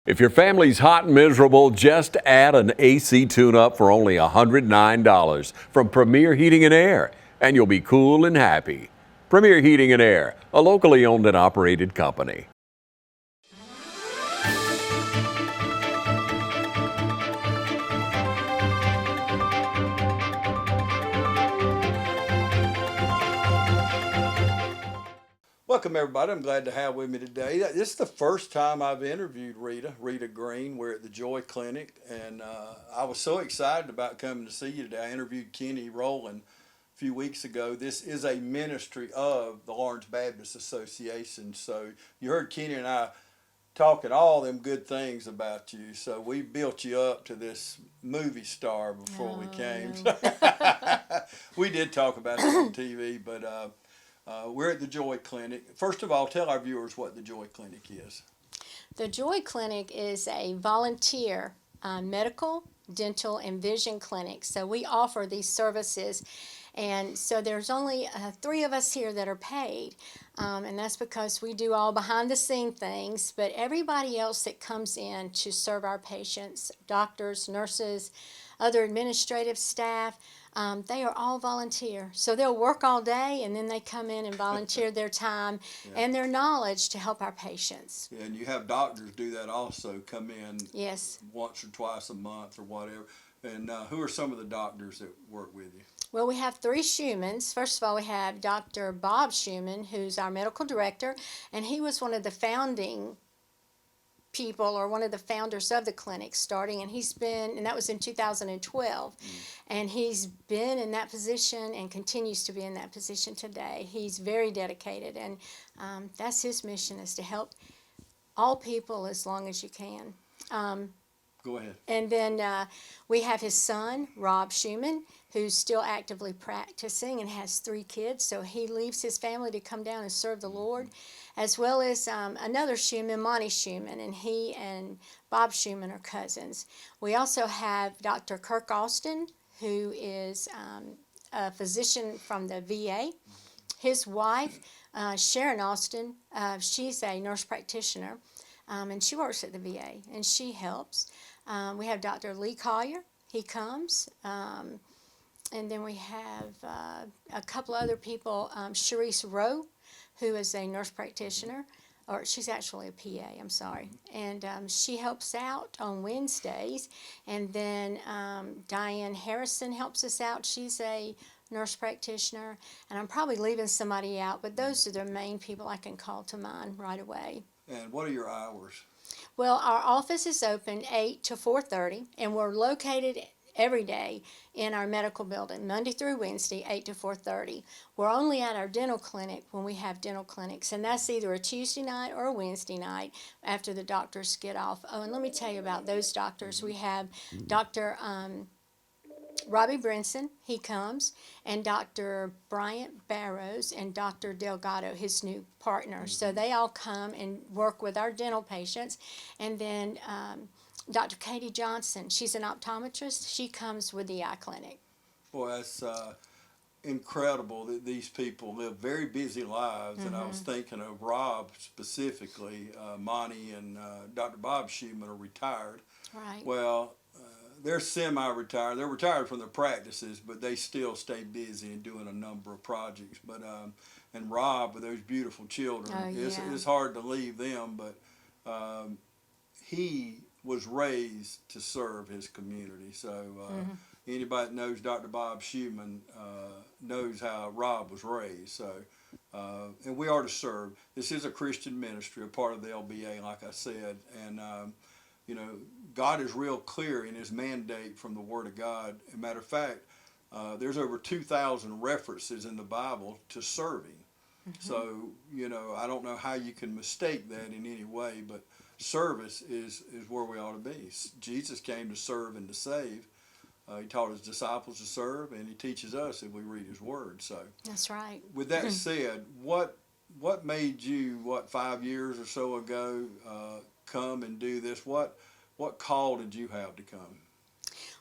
If your family's hot and miserable, just add an AC tune-up for only $109 from Premier Heating and Air, and you'll be cool and happy. Premier Heating and Air, a locally owned and operated company. Welcome, everybody. I'm glad to have with me today. This is the first time I've interviewed Rita Green. We're at the J.O.Y Clinic, and I was so excited about coming to see you today. I interviewed Kenny Rowland a few weeks ago. This is a ministry of the Lawrence Baptist Association. So you heard Kenny and I talking all them good things about you. So we built you up to this movie star before we came. We did talk about it on TV, but we're at the J.O.Y Clinic. First of all, tell our viewers what the J.O.Y Clinic is. The J.O.Y Clinic is a volunteer medical, dental, and vision clinic. So we offer these services, and so there's only 3 of us here that are paid, and that's because we do all behind-the-scene things. But everybody else that comes in to serve our patients, doctors, nurses, other administrative staff, they are all volunteer. So they'll work all day, and then they come in and volunteer their time and their knowledge to help our patients. Yeah, and you have doctors do that also, come in once or twice a month or whatever. And who are some of the doctors that work with you? Well, we have 3 Schumans. First of all, we have Dr. Bob Schuman, who's our medical director, and he was one of the founding people, or one of the founders of the clinic starting, and that was in 2012, and he's been in that position and continues to be in that position today. He's very dedicated, and that's his mission, is to help all people as long as you can. Go ahead. And then we have his son, Rob Schuman, who's still actively practicing and has 3 kids, so he leaves his family to come down and serve the Lord, as well as another Schuman, Monty Schuman, and he and Bob Schuman are cousins. We also have Dr. Kirk Austin, who is a physician from the VA. His wife, Sharon Austin, she's a nurse practitioner, and she works at the VA, and she helps. We have Dr. Lee Collier. He comes. And then we have a couple other people, Sharice Rowe, who is a nurse practitioner, or she's actually a PA, I'm sorry. And she helps out on Wednesdays. And then Diane Harrison helps us out. She's a nurse practitioner. And I'm probably leaving somebody out, but those are the main people I can call to mind right away. And what are your hours? Well, our office is open 8 to 4:30, and we're located every day in our medical building, Monday through Wednesday, 8 to 4:30. We're only at our dental clinic when we have dental clinics, and that's either a Tuesday night or a Wednesday night after the doctors get off. Oh, and let me tell you about those doctors. We have Dr. Robbie Brinson, he comes, and Dr. Bryant Barrows and Dr. Delgado, his new partner. So they all come and work with our dental patients. And then Dr. Katie Johnson, she's an optometrist. She comes with the eye clinic. Boy, that's incredible that these people live very busy lives. And I was thinking of Rob specifically. Monty and Dr. Bob Schuman are retired. Right. Well, they're semi-retired. They're retired from their practices, but they still stay busy and doing a number of projects. But and Rob, with those beautiful children, it's hard to leave them. But he was raised to serve his community. So anybody that knows Dr. Bob Schuman knows how Rob was raised. So and we are to serve. This is a Christian ministry, a part of the LBA, like I said, and you know, God is real clear in his mandate from the Word of God. As a matter of fact, there's over 2,000 references in the Bible to serving. So, you know, I don't know how you can mistake that in any way, but service is where we ought to be. Jesus came to serve and to save. He taught his disciples to serve, and he teaches us if we read his Word. So that's right. With that said, what made you, 5 years or so ago, come and do this? What call did you have to come?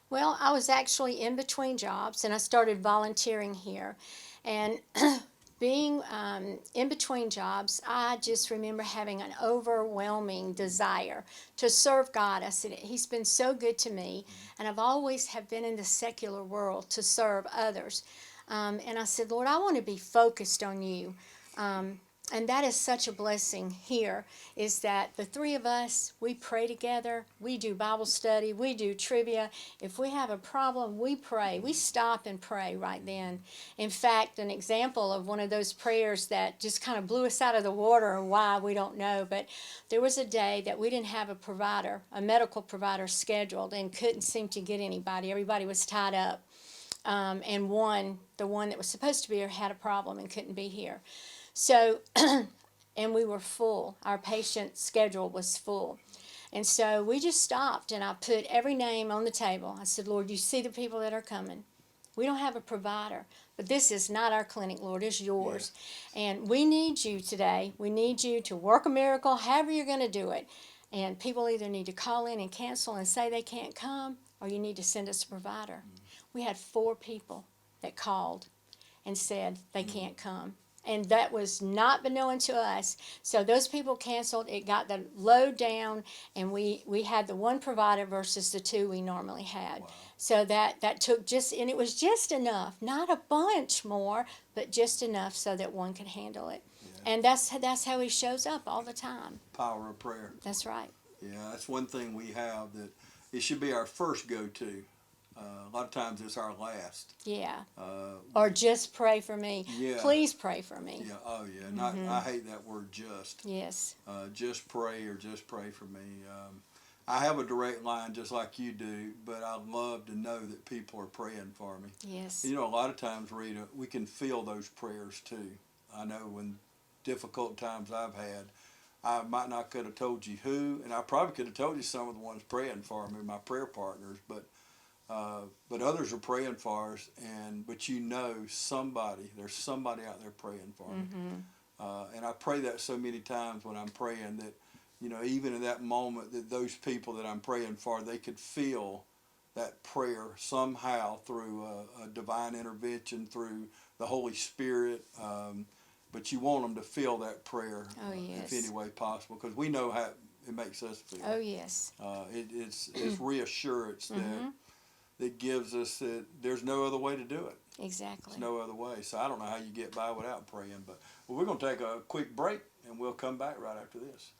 Well, I was actually in between jobs, and I started volunteering here. And being in between jobs, I just remember having an overwhelming desire to serve God. I said, He's been so good to me, and I've always have been in the secular world to serve others. And I said, Lord, I want to be focused on you. And that is such a blessing here, is that the three of us, we pray together, we do Bible study, we do trivia. If we have a problem, we pray. We stop and pray right then. In fact, an example of one of those prayers that just kind of blew us out of the water, and why, we don't know, but there was a day that we didn't have a provider, a medical provider scheduled, and couldn't seem to get anybody. Everybody was tied up. And the one that was supposed to be here had a problem and couldn't be here. So, and we were full. Our patient schedule was full. And so we just stopped, and I put every name on the table. I said, Lord, you see the people that are coming. We don't have a provider, but this is not our clinic, Lord. It's yours. Yeah. And we need you today. We need you to work a miracle, however you're going to do it. And people either need to call in and cancel and say they can't come, or you need to send us a provider. We had 4 people that called and said they can't come. And that was not been known to us. So those people canceled. It got the load down, and we had the 1 provider versus the 2 we normally had. Wow. So that took and it was just enough, not a bunch more, but just enough so that 1 could handle it. Yeah. And that's how He shows up all the time. Power of prayer. That's right. Yeah, that's one thing we have that it should be our first go-to. A lot of times it's our last. Yeah. Or just pray for me. Yeah. Please pray for me. Yeah. Oh, yeah. I hate that word just. Yes. Just pray, or just pray for me. I have a direct line just like you do, but I love to know that people are praying for me. Yes. You know, a lot of times, Rita, we can feel those prayers too. I know when difficult times I've had, I might not could have told you who, and I probably could have told you some of the ones praying for me, my prayer partners, but others are praying for us, but you know there's somebody out there praying for me. And I pray that so many times when I'm praying that, you know, even in that moment, that those people that I'm praying for, they could feel that prayer somehow through a divine intervention, through the Holy Spirit. But you want them to feel that prayer, if any way possible, because we know how it makes us feel. Oh, yes. It's reassurance that gives us that there's no other way to do it. Exactly. There's no other way. So I don't know how you get by without praying. But we're going to take a quick break, and we'll come back right after this.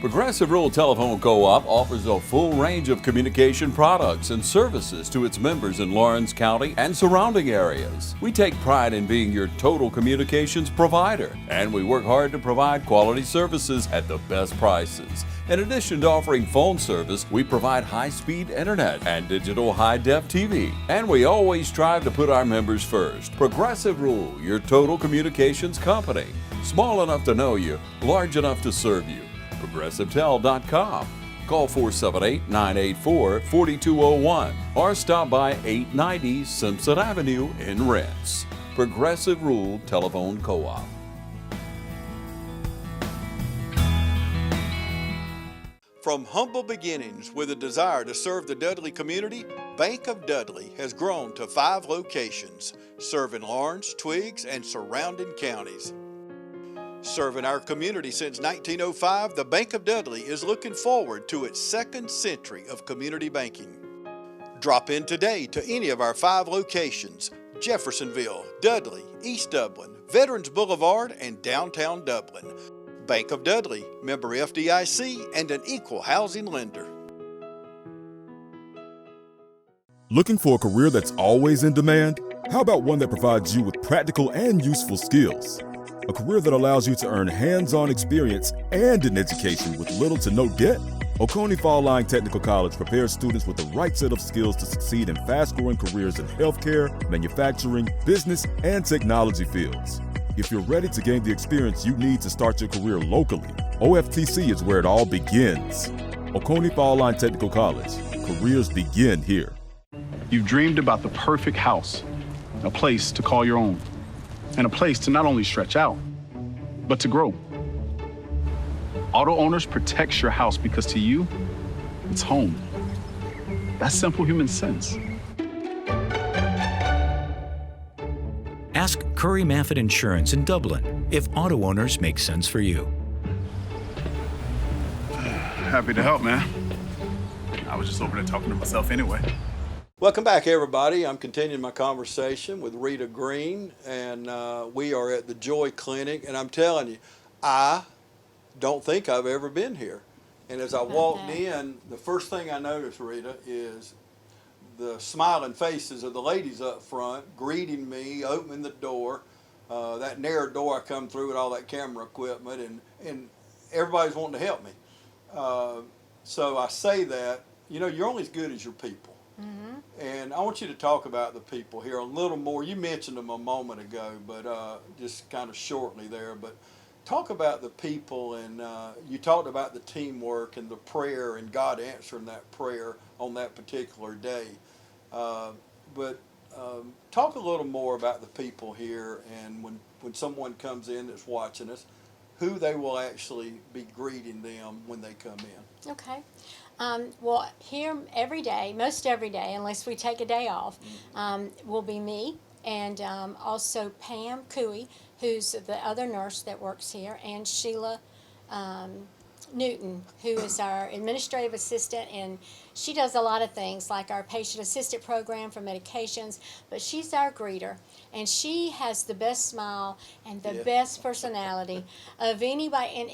Progressive Rural Telephone Co-op offers a full range of communication products and services to its members in Lawrence County and surrounding areas. We take pride in being your total communications provider, and we work hard to provide quality services at the best prices. In addition to offering phone service, we provide high-speed internet and digital high-def TV. And we always strive to put our members first. Progressive Rural, your total communications company. Small enough to know you, large enough to serve you. ProgressiveTel.com. Call 478-984-4201 or stop by 890 Simpson Avenue in Rents. Progressive Rural Telephone Co-op. From humble beginnings with a desire to serve the Dudley community, Bank of Dudley has grown to 5 locations, serving Lawrence, Twiggs, and surrounding counties. Serving our community since 1905, the Bank of Dudley is looking forward to its 2nd century of community banking. Drop in today to any of our 5 locations: Jeffersonville, Dudley, East Dublin, Veterans Boulevard, and downtown Dublin. Bank of Dudley, member FDIC, and an equal housing lender. Looking for a career that's always in demand? How about one that provides you with practical and useful skills? A career that allows you to earn hands-on experience and an education with little to no debt? Oconee Fall Line Technical College prepares students with the right set of skills to succeed in fast-growing careers in healthcare, manufacturing, business, and technology fields. If you're ready to gain the experience you need to start your career locally, OFTC is where it all begins. Oconee Fall Line Technical College. Careers begin here. You've dreamed about the perfect house, a place to call your own, and a place to not only stretch out, but to grow. Auto Owners protects your house because to you, it's home. That's simple human sense. Ask Curry Maffett Insurance in Dublin if auto owners make sense for you. Happy to help, man. I was just over there talking to myself anyway. Welcome back, everybody. I'm continuing my conversation with Rita Green, and we are at the J.O.Y Clinic, and I'm telling you, I don't think I've ever been here. And as I walked in, the first thing I noticed, Rita, is the smiling faces of the ladies up front greeting me, opening the door, that narrow door I come through with all that camera equipment, and everybody's wanting to help me. So I say that, you know, you're only as good as your people. And I want you to talk about the people here a little more. You mentioned them a moment ago, but just kind of shortly there. But talk about the people, and you talked about the teamwork and the prayer and God answering that prayer on that particular day. But talk a little more about the people here, and when someone comes in that's watching us, who they will actually be greeting them when they come in. Okay. Well, here every day, most every day, unless we take a day off, will be me and also Pam Cooey, who's the other nurse that works here, and Sheila Newton, who is our administrative assistant, and she does a lot of things like our patient assistant program for medications, but she's our greeter, and she has the best smile and the best personality of anybody, and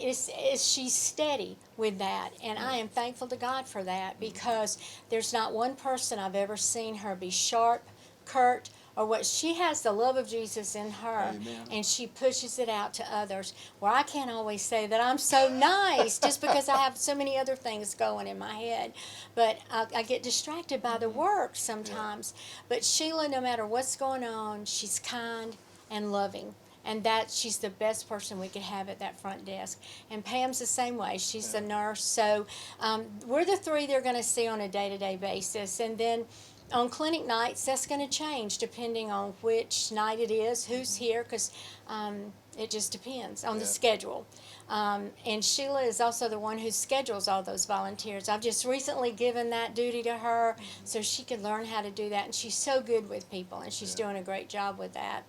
she's steady with that, and I am thankful to God for that, because there's not one person I've ever seen her be sharp, curt, or what. She has the love of Jesus in her. Amen. And she pushes it out to others, where I can't always say that I'm so nice just because I have so many other things going in my head, but I get distracted by the work sometimes. But Sheila, no matter what's going on, she's kind and loving, and that she's the best person we could have at that front desk. And Pam's the same way. She's the nurse. So we're the three they're going to see on a day-to-day basis. And then on clinic nights, that's going to change depending on which night it is, who's here, because it just depends on the schedule. And Sheila is also the one who schedules all those volunteers. I've just recently given that duty to her so she could learn how to do that. And she's so good with people, and she's doing a great job with that.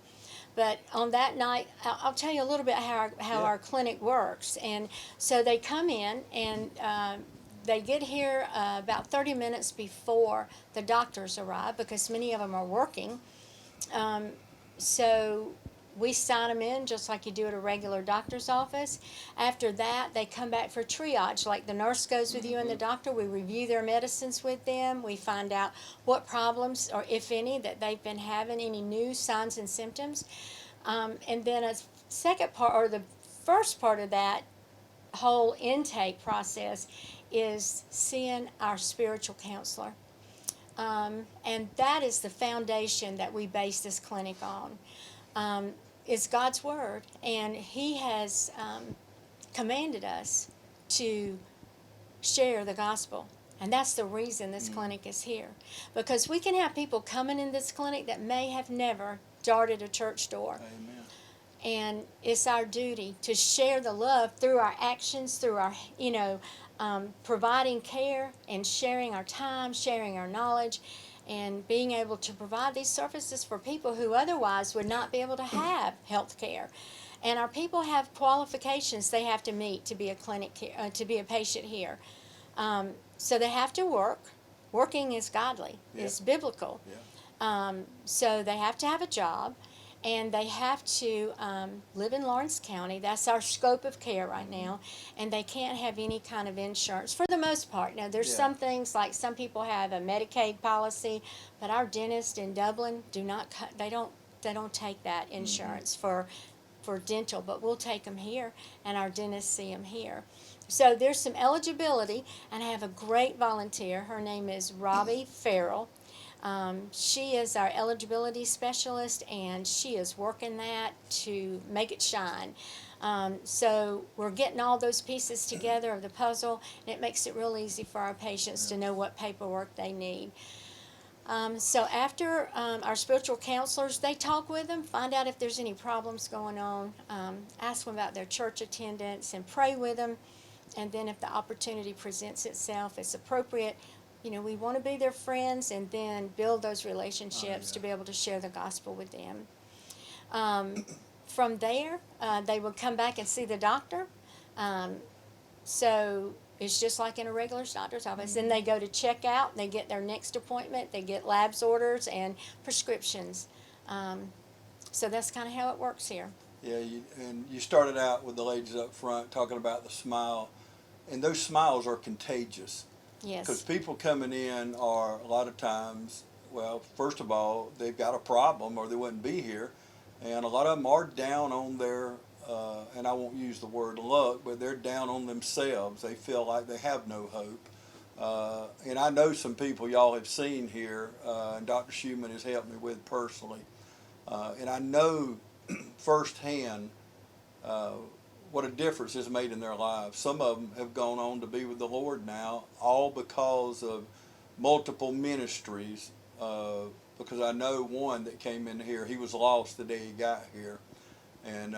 But on that night, I'll tell you a little bit how our clinic works. And so they come in, and they get here about 30 minutes before the doctors arrive, because many of them are working. So we sign them in just like you do at a regular doctor's office. After that, they come back for triage. Like the nurse goes with you and the doctor. We review their medicines with them. We find out what problems, or if any, that they've been having, any new signs and symptoms. And then a second part, or the first part of that whole intake process, is seeing our spiritual counselor. And that is the foundation that we base this clinic on. It's God's Word, and He has commanded us to share the gospel. And that's the reason this clinic is here. Because we can have people coming in this clinic that may have never darted a church door. Amen. And it's our duty to share the love through our actions, through our, providing care and sharing our time, sharing our knowledge, and being able to provide these services for people who otherwise would not be able to have health care. And our people have qualifications they have to meet to be a to be a patient here. So they have to work. Working is godly, is biblical. So they have to have a job, and they have to live in Lawrence County. That's our scope of care right now. And they can't have any kind of insurance for the most part. Now, there's some things, like some people have a Medicaid policy, but our dentists in Dublin they don't take that insurance for dental, but we'll take them here, and our dentists see them here. So there's some eligibility, and I have a great volunteer. Her name is Robbie Farrell. She is our eligibility specialist, and she is working that to make it shine. So we're getting all those pieces together of the puzzle, and it makes it real easy for our patients to know what paperwork they need. So after our spiritual counselors, they talk with them, find out if there's any problems going on, ask them about their church attendance, and pray with them. And then if the opportunity presents itself, it's appropriate, we want to be their friends, and then build those relationships to be able to share the gospel with them. From there, they would come back and see the doctor. So it's just like in a regular doctor's office. Then they go to check out, they get their next appointment, they get labs orders and prescriptions. So that's kind of how it works here. Yeah, and you started out with the ladies up front talking about the smile, and those smiles are contagious. Yes. Because people coming in are a lot of times, well, first of all, they've got a problem or they wouldn't be here, and a lot of them are down on their, and I won't use the word luck, but they're down on themselves. They feel like they have no hope. And I know some people y'all have seen here, and Dr. Schumann has helped me with personally, and I know firsthand what a difference it's made in their lives. Some of them have gone on to be with the Lord now, all because of multiple ministries. Because I know one that came in here, he was lost the day he got here, and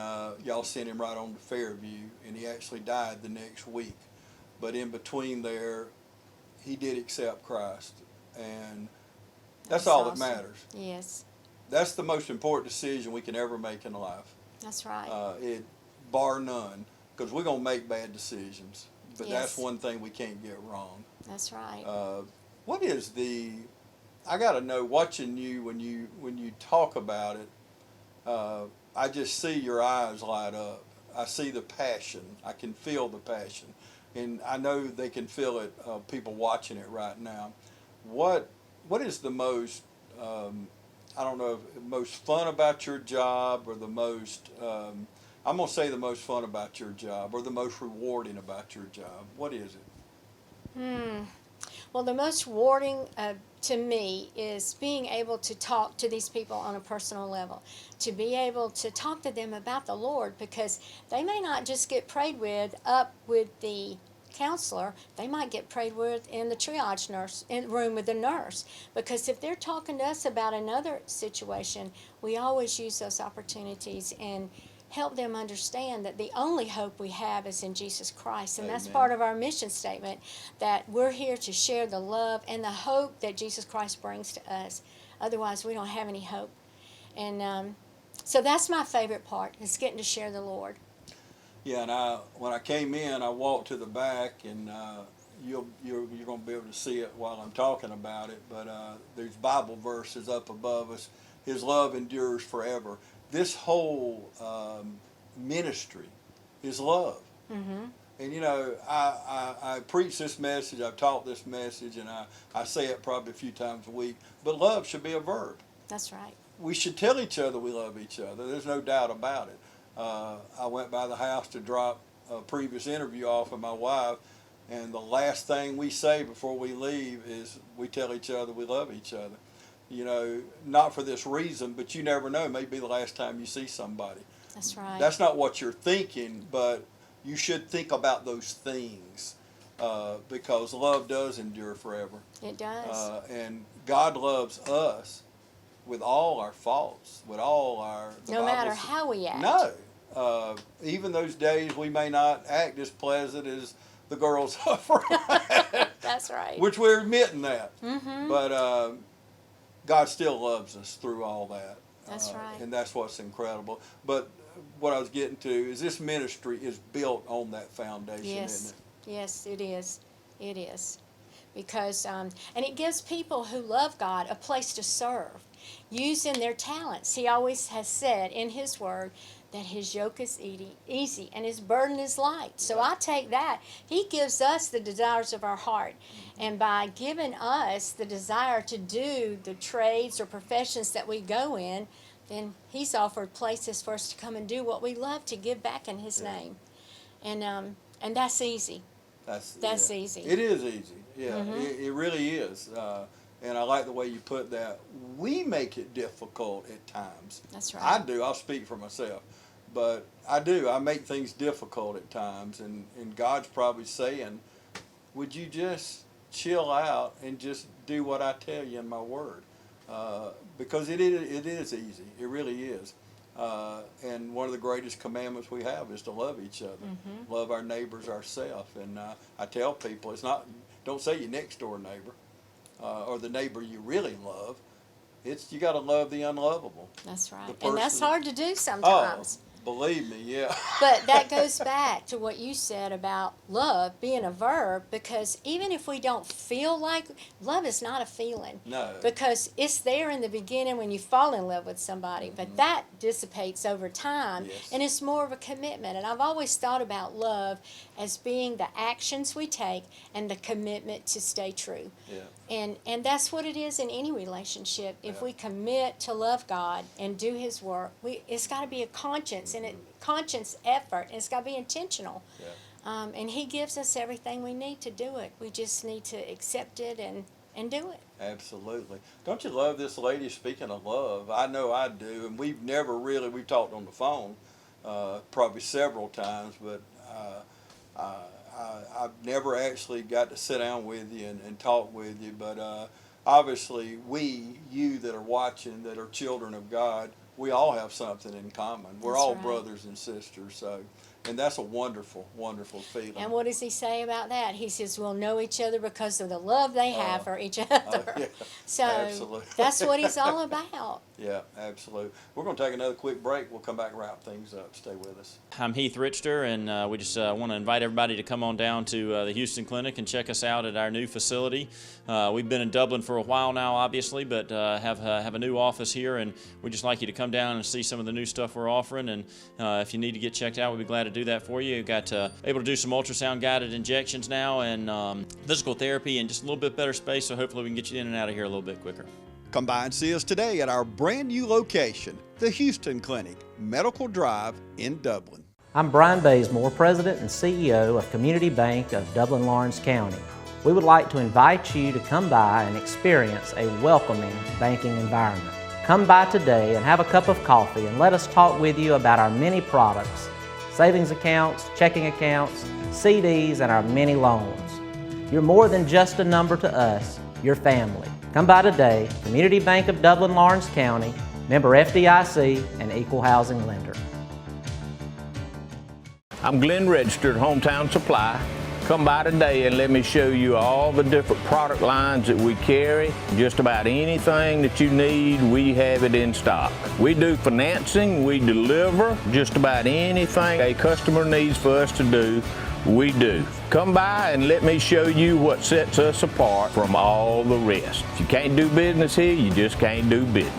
y'all sent him right on to Fairview, and he actually died the next week. But in between there, he did accept Christ, and that's all awesome. that matters. Yes. That's the most important decision we can ever make in life. That's right. Bar none, because we're gonna make bad decisions. But Yes. that's one thing we can't get wrong. That's right. What is the? I gotta know. Watching you when you talk about it, I just see your eyes light up. I see the passion. I can feel the passion, and I know they can feel it. People watching it right now. What is the most? I don't know if most fun about your job, or the most. I'm gonna say the most fun about your job, or the most rewarding about your job. What is it? Well, the most rewarding to me is being able to talk to these people on a personal level, to be able to talk to them about the Lord, because they may not just get prayed with up with the counselor, they might get prayed with in the triage nurse in room with the nurse, because if they're talking to us about another situation, we always use those opportunities and help them understand that the only hope we have is in Jesus Christ. And that's Amen. part of our mission statement, that we're here to share the love and the hope that Jesus Christ brings to us. Otherwise, we don't have any hope. And so that's my favorite part, is getting to share the Lord. Yeah, and when I came in, I walked to the back, and you're going to be able to see it while I'm talking about it. But there's Bible verses up above us. His love endures forever. This whole ministry is love. Mm-hmm. And you know, I preach this message, I've taught this message, and I say it probably a few times a week. But love should be a verb. That's right. We should tell each other we love each other. There's no doubt about it. I went by the house to drop a previous interview off of my wife, and the last thing we say before we leave is we tell each other we love each other. You know, not for this reason, but you never know. It may be the last time you see somebody. That's right. That's not what you're thinking, but you should think about those things, because love does endure forever. It does. And God loves us with all our faults, with all our... No matter how we act. No. Even those days we may not act as pleasant as the girls up front. That's right. Which we're admitting that. Mm-hmm. But God still loves us through all that. That's right. And that's what's incredible. But what I was getting to is this ministry is built on that foundation, Yes. isn't it? Yes, it is. It is. Because, and it gives people who love God a place to serve, using their talents. He always has said in His Word that His yoke is easy and His burden is light. So I take that. He gives us the desires of our heart. And by giving us the desire to do the trades or professions that we go in, then He's offered places for us to come and do what we love, to give back in His name. And that's easy. That's easy. It is easy. Yeah, Mm-hmm. it really is. And I like the way you put that. We make it difficult at times. That's right. I do. I'll speak for myself. But I do. I make things difficult at times. And God's probably saying, would you just chill out and just do what I tell you in my word? Because it is easy. It really is. And one of the greatest commandments we have is to love each other. Mm-hmm. Love our neighbors ourselves. And I tell people, don't say your next door neighbor or the neighbor you really love. you got to love the unlovable. That's right. The And that's person- hard to do sometimes. Believe me, yeah. But that goes back to what you said about love being a verb, because even if we don't feel like love is not a feeling. No. Because it's there in the beginning when you fall in love with somebody, but that dissipates over time, Yes. and it's more of a commitment. And I've always thought about love as being the actions we take and the commitment to stay true. Yeah. And that's what it is in any relationship. If we commit to love God and do His work, it's got to be a conscience conscience effort, and it's got to be intentional. Yeah. And He gives us everything we need to do it. We just need to accept it and do it. Absolutely. Don't you love this lady? Speaking of love, I know I do, and we've talked on the phone probably several times, but I've never actually got to sit down with you and talk with you. But obviously, you that are watching, that are children of God, we all have something in common. We're That's all right. brothers and sisters. So, and that's a wonderful, wonderful feeling. And what does He say about that? He says we'll know each other because of the love they have for each other. Yeah, So absolutely. that's what He's all about. Yeah, absolutely. We're going to take another quick break. We'll come back and wrap things up. Stay with us. I'm Heath Richter, and we just want to invite everybody to come on down to the Houston Clinic and check us out at our new facility. We've been in Dublin for a while now, obviously, but have a new office here, and we'd just like you to come down and see some of the new stuff we're offering. And if you need to get checked out, we'd be glad to do that for you. We've got able to do some ultrasound-guided injections now, and physical therapy, and just a little bit better space, so hopefully we can get you in and out of here a little bit quicker. Come by and see us today at our brand new location, the Houston Clinic, Medical Drive in Dublin. I'm Brian Bazemore, President and CEO of Community Bank of Dublin-Lawrence County. We would like to invite you to come by and experience a welcoming banking environment. Come by today and have a cup of coffee and let us talk with you about our many products, savings accounts, checking accounts, CDs, and our many loans. You're more than just a number to us, you're family. Come by today, Community Bank of Dublin-Lawrence County, member FDIC, and equal housing lender. I'm Glenn Registered, Hometown Supply. Come by today and let me show you all the different product lines that we carry. Just about anything that you need, we have it in stock. We do financing, we deliver just about anything a customer needs for us to do, we do. Come by and let me show you what sets us apart from all the rest. If you can't do business here, you just can't do business.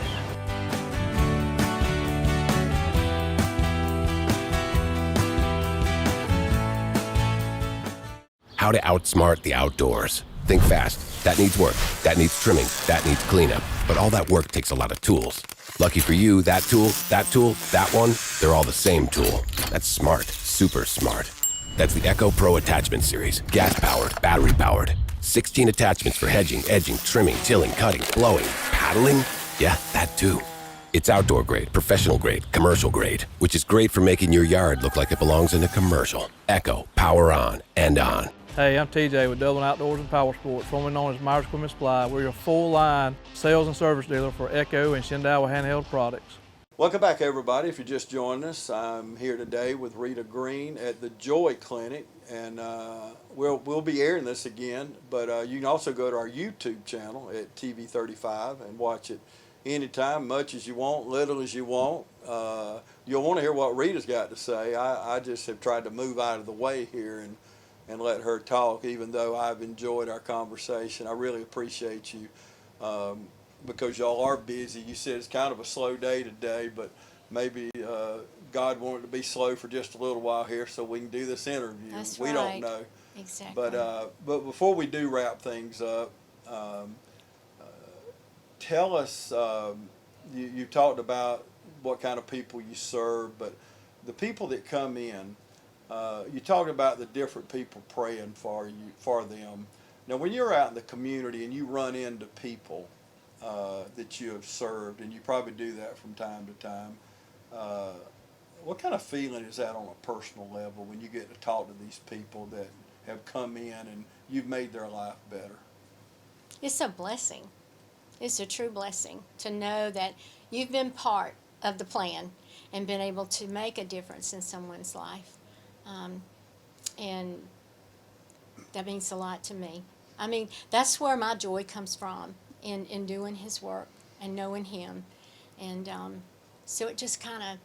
How to outsmart the outdoors. Think fast. That needs work. That needs trimming. That needs cleanup. But all that work takes a lot of tools. Lucky for you, that tool, that one, they're all the same tool. That's smart. Super smart. That's the Echo Pro Attachment Series. Gas-powered, battery-powered. 16 attachments for hedging, edging, trimming, tilling, cutting, blowing, paddling. Yeah, that too. It's outdoor grade, professional grade, commercial grade, which is great for making your yard look like it belongs in a commercial. Echo, power on and on. Hey, I'm TJ with Dublin Outdoors and Power Sports, formerly known as Myers Equipment Supply. We're your full-line sales and service dealer for Echo and Shindawa handheld products. Welcome back, everybody. If you just joined us, I'm here today with Rita Green at the J.O.Y Clinic, and we'll be airing this again, but you can also go to our YouTube channel at TV35 and watch it anytime, much as you want, little as you want. You'll want to hear what Rita's got to say. I just have tried to move out of the way here and let her talk, even though I've enjoyed our conversation. I really appreciate you. Because y'all are busy. You said it's kind of a slow day today, but maybe God wanted to be slow for just a little while here so we can do this interview. That's we right. don't know. Exactly. But before we do wrap things up, tell us, you talked about what kind of people you serve, but the people that come in, you talked about the different people praying for them. Now, when you're out in the community and you run into people that you have served, and you probably do that from time to time, what kind of feeling is that on a personal level when you get to talk to these people that have come in and you've made their life better? It's a blessing. It's a true blessing to know that you've been part of the plan and been able to make a difference in someone's life. And that means a lot to me. I mean, that's where my joy comes from in doing His work. and knowing Him. And so it just kind of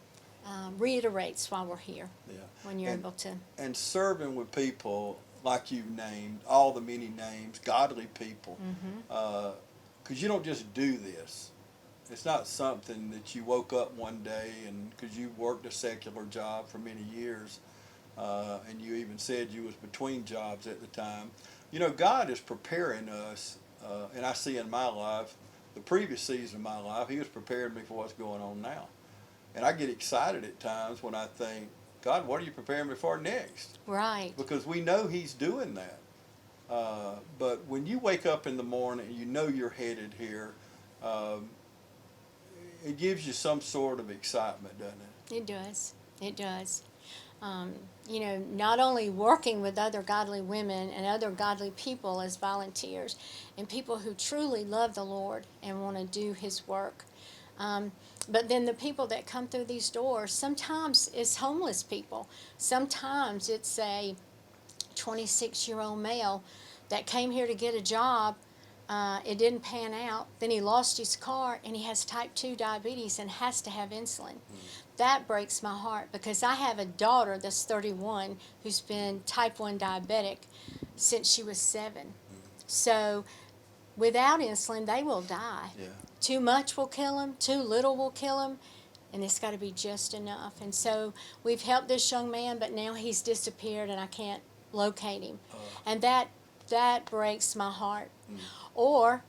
reiterates why we're here. Yeah. When you're able to. And serving with people like you've named, all the many names, godly people, because you don't just do this. It's not something that you woke up one day and because you worked a secular job for many years, and you even said you was between jobs at the time. You know, God is preparing us, and I see in my life, the previous season of my life, He was preparing me for what's going on now. And I get excited at times when I think, God, what are you preparing me for next? Right. Because we know He's doing that. But when you wake up in the morning and you know you're headed here, it gives you some sort of excitement, doesn't it? It does. It does. You know, not only working with other godly women and other godly people as volunteers and people who truly love the Lord and want to do His work, but then the people that come through these doors, sometimes it's homeless people. Sometimes it's a 26-year-old male that came here to get a job. It didn't pan out. Then he lost his car and he has type 2 diabetes and has to have insulin. That breaks my heart because I have a daughter that's 31 who's been type 1 diabetic since she was 7. So without insulin, they will die. Yeah. Too much will kill them, too little will kill them, and it's got to be just enough. And so we've helped this young man, but now he's disappeared and I can't locate him. And that breaks my heart. Or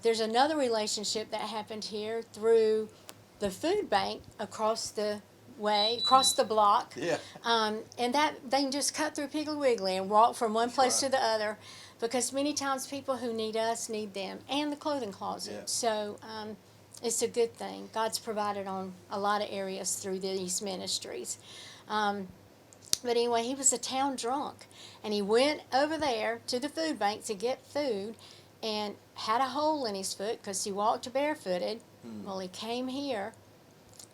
there's another relationship that happened here through the food bank across the block. Yeah. And that they can just cut through Piggly Wiggly and walk from one place to the other, because many times people who need us need them, and the clothing closet. Yeah. So it's a good thing. God's provided on a lot of areas through these ministries. But anyway, he was a town drunk, and he went over there to the food bank to get food and had a hole in his foot because he walked barefooted. Well, he came here,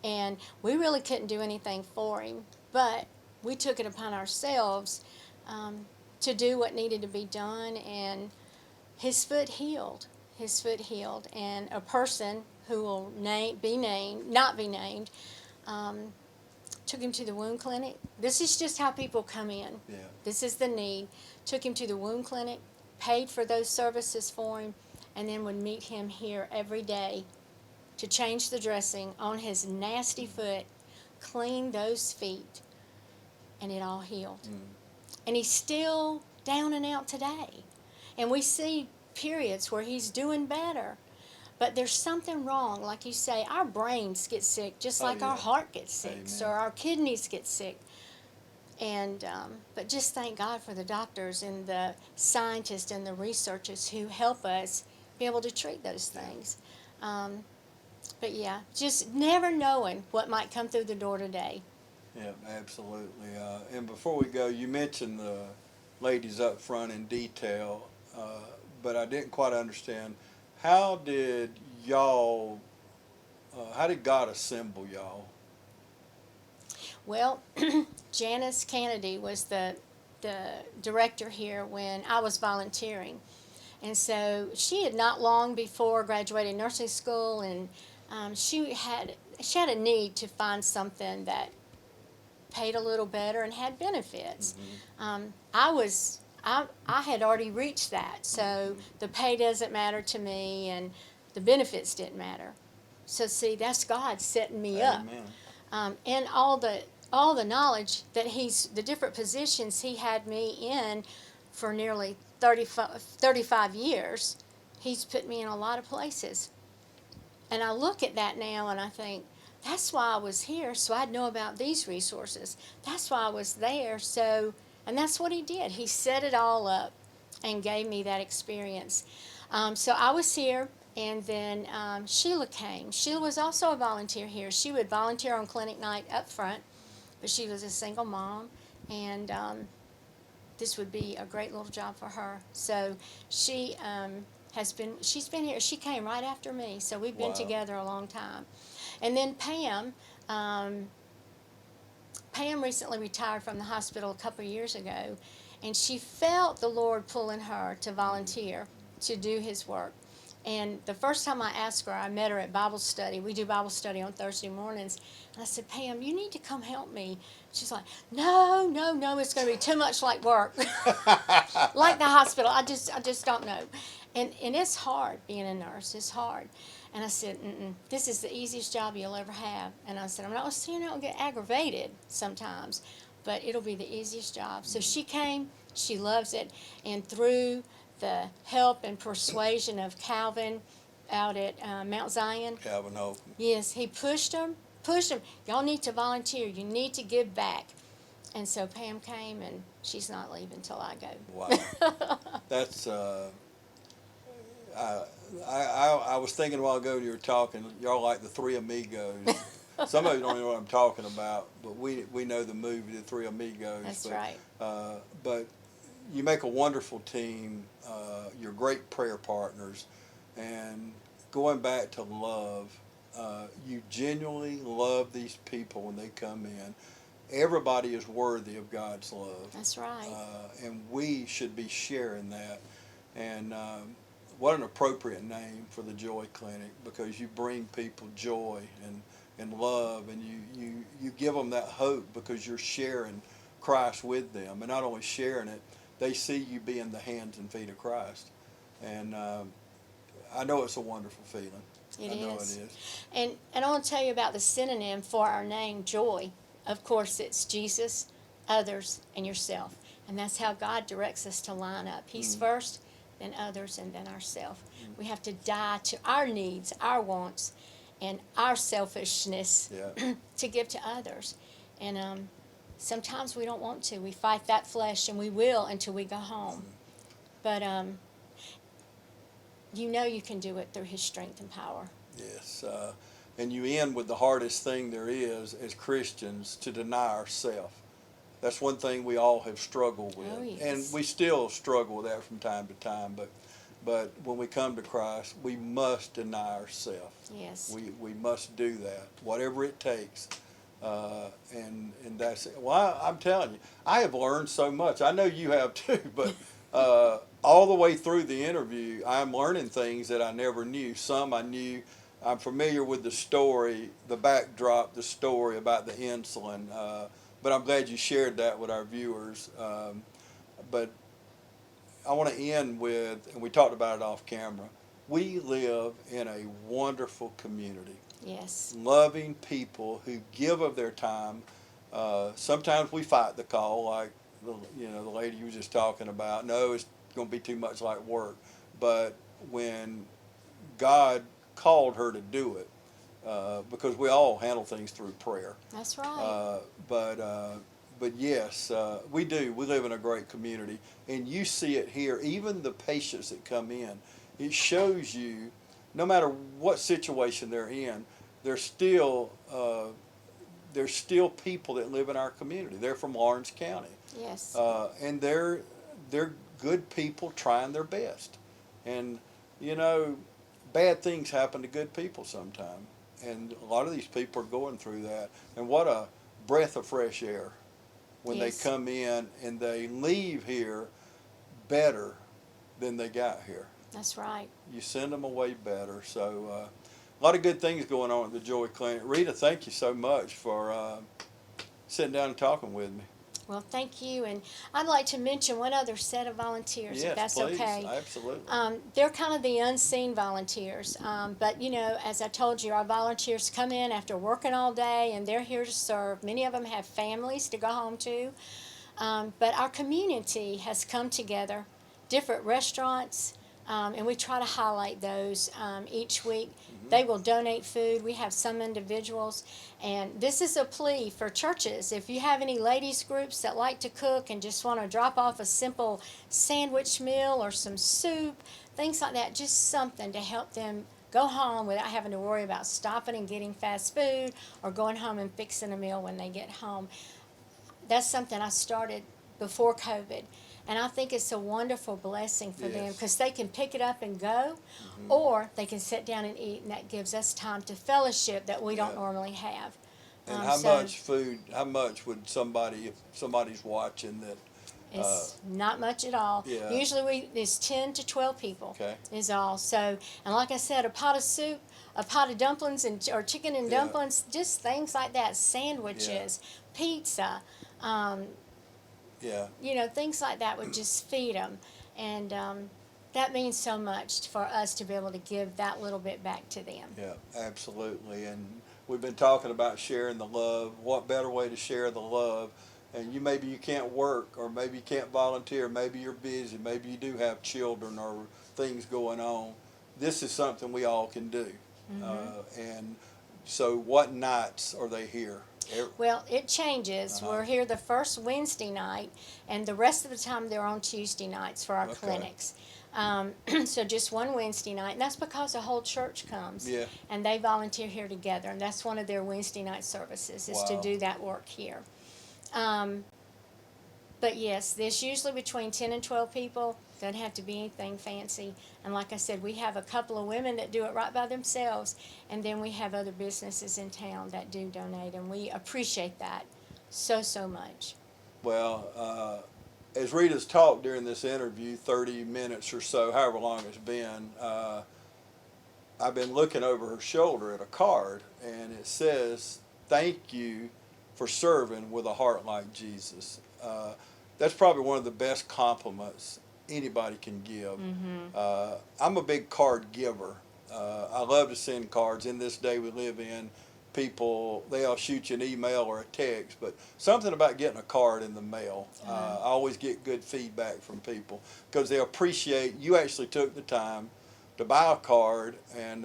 and we really couldn't do anything for him, but we took it upon ourselves to do what needed to be done, and his foot healed. His foot healed, and a person who will not be named, took him to the wound clinic. This is just how people come in. Yeah. This is the need. Took him to the wound clinic, paid for those services for him, and then would meet him here every day to change the dressing on his nasty foot, clean those feet, and it all healed. And he's still down and out today. And we see periods where he's doing better. But there's something wrong. Like you say, our brains get sick just like our heart gets sick, or our kidneys get sick. And but just thank God for the doctors and the scientists and the researchers who help us be able to treat those things. But yeah, just never knowing what might come through the door today. Yeah, absolutely. And before we go, you mentioned the ladies up front in detail, but I didn't quite understand. How did God assemble y'all? Well, Janice Kennedy was the director here when I was volunteering. And so she had not long before graduated nursing school, and she had a need to find something that paid a little better and had benefits. I had already reached that, so the pay doesn't matter to me, and the benefits didn't matter. So see, that's God setting me up, and all the knowledge that the different positions He had me in for nearly 35 years. He's put me in a lot of places, and I look at that now and I think, that's why I was here, so I'd know about these resources. That's why I was there, and that's what He did. He set it all up and gave me that experience. So I was here, and then Sheila came. Sheila was also a volunteer here. She would volunteer on clinic night up front, but she was a single mom, and this would be a great little job for her. So she's been here. She came right after me, so we've been together a long time. And then Pam recently retired from the hospital a couple of years ago, and she felt the Lord pulling her to volunteer to do His work. And the first time I asked her, I met her at Bible study. We do Bible study on Thursday mornings. And I said, Pam, you need to come help me. She's like, no, no, no, it's going to be too much like work. Like the hospital. I just don't know. And it's hard being a nurse. It's hard. And I said, this is the easiest job you'll ever have. And I said, I'm not saying I'll get aggravated sometimes, but it'll be the easiest job. So she came. She loves it. And through the help and persuasion of Calvin out at Mount Zion. Calvin Hope. Yes, he pushed them. Y'all need to volunteer. You need to give back. And so Pam came, and she's not leaving till I go. Wow. That's, I was thinking a while ago when you were talking, y'all like the Three Amigos. Some of you don't know what I'm talking about, but we know the movie, The Three Amigos. That's right. But you make a wonderful team. You're great prayer partners. And going back to love, you genuinely love these people when they come in. Everybody is worthy of God's love. That's right. And we should be sharing that. And what an appropriate name for the Joy Clinic, because you bring people joy and love, and you give them that hope because you're sharing Christ with them. And not only sharing it, they see you being the hands and feet of Christ. And I know it's a wonderful feeling. I know it is. And I want to tell you about the synonym for our name, joy. Of course, it's Jesus, others, and yourself. And that's how God directs us to line up. He's first, then others, and then ourselves. We have to die to our needs, our wants, and our selfishness to give to others. And sometimes we don't want to. We fight that flesh, and we will until we go home. But you know you can do it through His strength and power. Yes. And you end with the hardest thing there is as Christians, to deny ourselves. That's one thing we all have struggled with. Oh, yes. And we still struggle with that from time to time. But when we come to Christ, we must deny ourselves. Yes. We must do that, whatever it takes. And that's it. Well, I'm telling you, I have learned so much. I know you have too, but all the way through the interview, I'm learning things that I never knew. Some I knew. I'm familiar with the story, the backdrop, the story about the insulin. But I'm glad you shared that with our viewers. But I want to end with, and we talked about it off camera, we live in a wonderful community. Yes. Loving people who give of their time. Sometimes we fight the call, like the lady you were just talking about. No, it's going to be too much like work. But when God called her to do it, because we all handle things through prayer. That's right. But yes, we do. We live in a great community, and you see it here. Even the patients that come in, it shows you, no matter what situation they're in, there's still people that live in our community. They're from Lawrence County. Yes. And they're good people trying their best, and bad things happen to good people sometimes. And a lot of these people are going through that. And what a breath of fresh air when they come in and they leave here better than they got here. That's right. You send them away better. So a lot of good things going on at the Joy Clinic. Rita, thank you so much for sitting down and talking with me. Well, thank you. And I'd like to mention one other set of volunteers, if that's please. okay. Absolutely. They're kind of the unseen volunteers. But, as I told you, our volunteers come in after working all day, and they're here to serve. Many of them have families to go home to. But our community has come together, different restaurants, and we try to highlight those each week. They will donate food. We have some individuals. And this is a plea for churches. If you have any ladies groups that like to cook and just want to drop off a simple sandwich meal or some soup, things like that, just something to help them go home without having to worry about stopping and getting fast food or going home and fixing a meal when they get home. That's something I started before COVID. And I think it's a wonderful blessing for them because they can pick it up and go, or they can sit down and eat, and that gives us time to fellowship that we don't normally have. And how much food, how much would somebody, if somebody's watching that It's not much at all. Yeah. Usually it's 10 to 12 people. Okay. Is all. So, and like I said, a pot of soup, a pot of dumplings, or chicken and Yeah. dumplings, just things like that. Sandwiches, pizza, Yeah. you know, things like that would just feed them. And that means so much for us to be able to give that little bit back to them. Yeah, absolutely. And we've been talking about sharing the love. What better way to share the love? And maybe you can't work, or maybe you can't volunteer, maybe you're busy, maybe you do have children or things going on. This is something we all can do. And so what nights are they here? Well, it changes. We're here the first Wednesday night, and the rest of the time they're on Tuesday nights for our clinics. So just one Wednesday night, and that's because the whole church comes. Yeah. And they volunteer here together, and that's one of their Wednesday night services, is to do that work here. But yes, there's usually between 10 and 12 people. Doesn't have to be anything fancy. And like I said, we have a couple of women that do it right by themselves, and then we have other businesses in town that do donate, and we appreciate that so, so much. Well, as Rita's talked during this interview, 30 minutes or so, however long it's been, I've been looking over her shoulder at a card, and it says, "Thank you for serving with a heart like Jesus." That's probably one of the best compliments anybody can give. I'm a big card giver. I love to send cards. In this day we live in, people, they'll shoot you an email or a text, but something about getting a card in the mail. I always get good feedback from people because they appreciate you actually took the time to buy a card and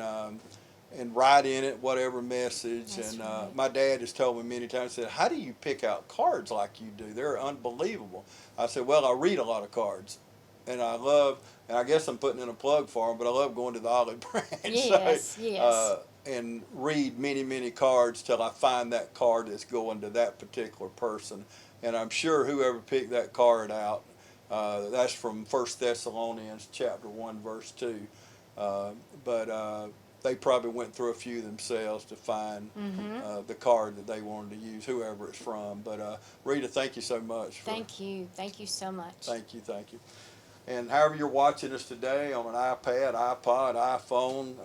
write in it whatever message. That's and right. My dad has told me many times, said, "How do you pick out cards like you do? They're unbelievable." I said, "Well, I read a lot of cards, and I love, and I guess I'm putting in a plug for them, but I love going to the Olive Branch Yes, yes. and read many, many cards till I find that card that's going to that particular person." And I'm sure whoever picked that card out, that's from 1 Thessalonians chapter 1, verse 2. But they probably went through a few themselves to find the card that they wanted to use, whoever it's from. But Rita, thank you so much. Thank you. Thank you so much. Thank you, thank you. And however you're watching us today on an iPad, iPod, iPhone,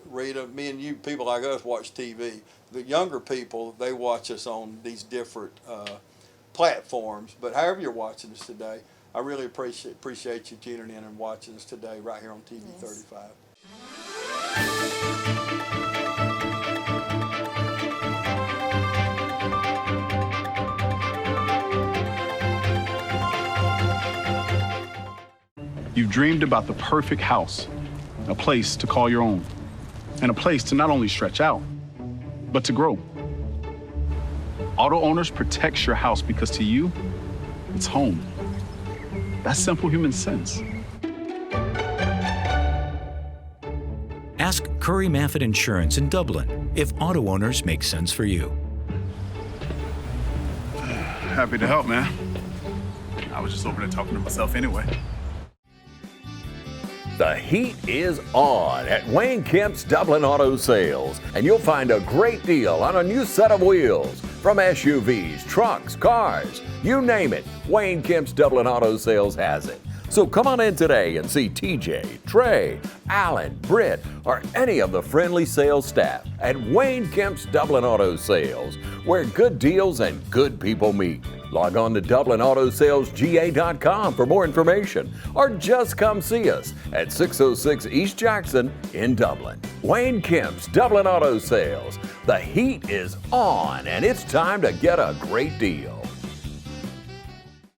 Rita, me and you, people like us, watch TV. The younger people, they watch us on these different platforms. But however you're watching us today, I really appreciate you tuning in and watching us today right here on TV 35. You've dreamed about the perfect house, a place to call your own, and a place to not only stretch out, but to grow. Auto Owners protects your house because to you, it's home. That's simple human sense. Ask Curry Maffett Insurance in Dublin if auto owners make sense for you. Happy to help, man. I was just over there talking to myself anyway. The heat is on at Wayne Kemp's Dublin Auto Sales, and you'll find a great deal on a new set of wheels. From SUVs, trucks, cars, you name it, Wayne Kemp's Dublin Auto Sales has it. So come on in today and see TJ, Trey, Alan, Britt, or any of the friendly sales staff at Wayne Kemp's Dublin Auto Sales, where good deals and good people meet. Log on to DublinAutoSalesGA.com for more information, or just come see us at 606 East Jackson in Dublin. Wayne Kemp's Dublin Auto Sales. The heat is on, and it's time to get a great deal.